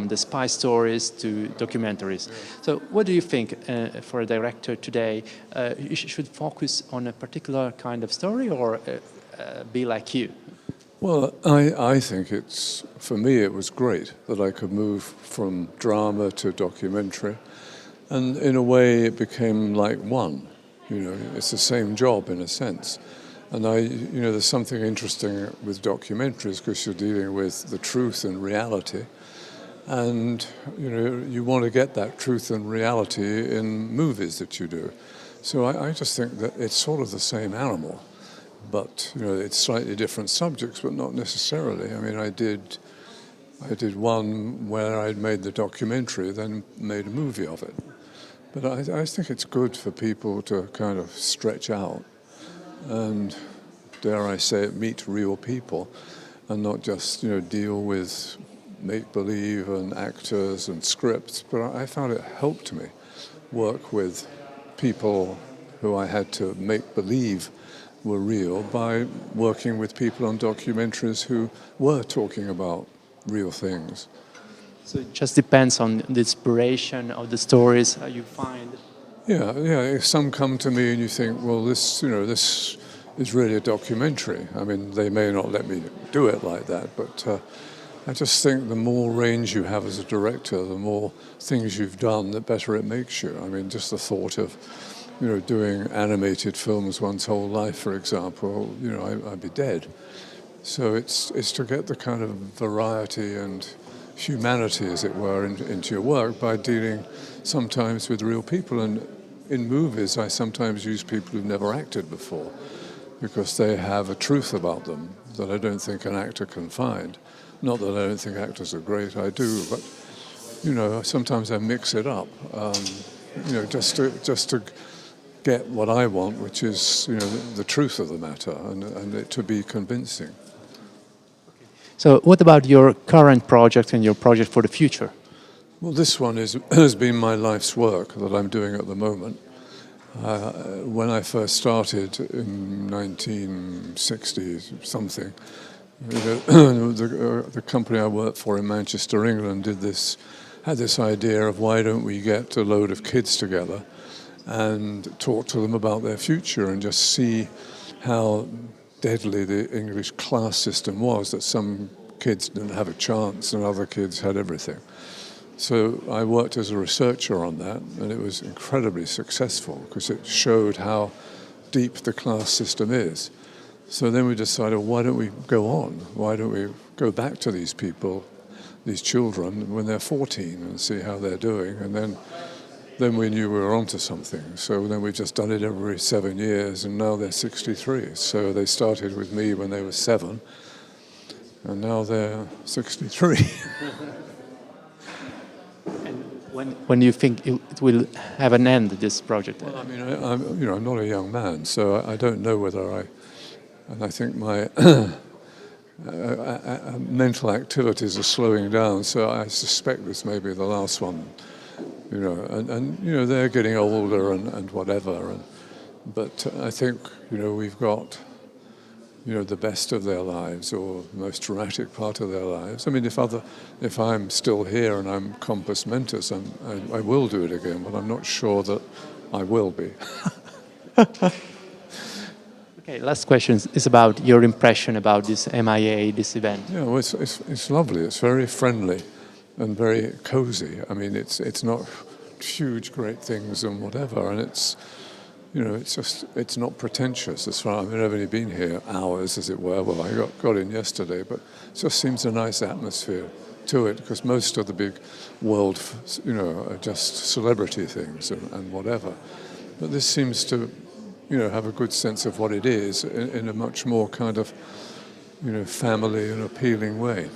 the spy stories to documentaries. So what do you think for a director today? You should focus on a particular kind of story or be like you? Well, I think for me, it was great that I could move from drama to documentary. And in a way, it became like one. It's the same job in a sense. And there's something interesting with documentaries because you're dealing with the truth and reality. And, you want to get that truth and reality in movies that you do. So I just think that it's sort of the same animal. But, it's slightly different subjects, but not necessarily. I mean, I did one where I'd made the documentary, then made a movie of it. But I think it's good for people to kind of stretch out and, dare I say it, meet real people and not just, deal with make-believe and actors and scripts. But I found it helped me work with people who I had to make believe were real by working with people on documentaries who were talking about real things. So it just depends on the inspiration of the stories you find. Yeah. If some come to me and you think, well, this is really a documentary. I mean, they may not let me do it like that, but I just think the more range you have as a director, the more things you've done, the better it makes you. I mean, just the thought of, doing animated films one's whole life, for example, I'd be dead. So it's to get the kind of variety and humanity, as it were, into your work by dealing sometimes with real people. And in movies, I sometimes use people who've never acted before because they have a truth about them that I don't think an actor can find. Not that I don't think actors are great, I do, but, sometimes I mix it up, just to get what I want, which is, the truth of the matter and it to be convincing. So what about your current project and your project for the future? Well, this one has been my life's work that I'm doing at the moment. When I first started in 1960-something, the company I worked for in Manchester, England, had this idea of why don't we get a load of kids together and talk to them about their future and just see how deadly the English class system was, that some kids didn't have a chance and other kids had everything. So I worked as a researcher on that, and it was incredibly successful because it showed how deep the class system is. So then we decided, why don't we go on? Why don't we go back to these people, these children, when they're 14 and see how they're doing? And then we knew we were onto something. So then we've just done it every 7 years, and now they're 63. So they started with me when they were 7, and now they're 63. When do you think it will have an end, this project? Well, I mean, I'm not a young man, so I don't know whether and I think my mental activities are slowing down, so I suspect this may be the last one. And they're getting older and whatever, but I think we've got the best of their lives or the most dramatic part of their lives. I mean, if I'm still here and I'm compos mentis, I will do it again, but I'm not sure that I will be. Okay, last question is about your impression about this MIA, this event. Yeah, well, it's lovely. It's very friendly and very cozy. I mean, it's not huge, great things and whatever, and it's not pretentious as far. I mean, I've only been here hours, as it were. Well, I got in yesterday, but it just seems a nice atmosphere to it because most of the big world, are just celebrity things and whatever. But this seems to, have a good sense of what it is in a much more kind of, family and appealing way.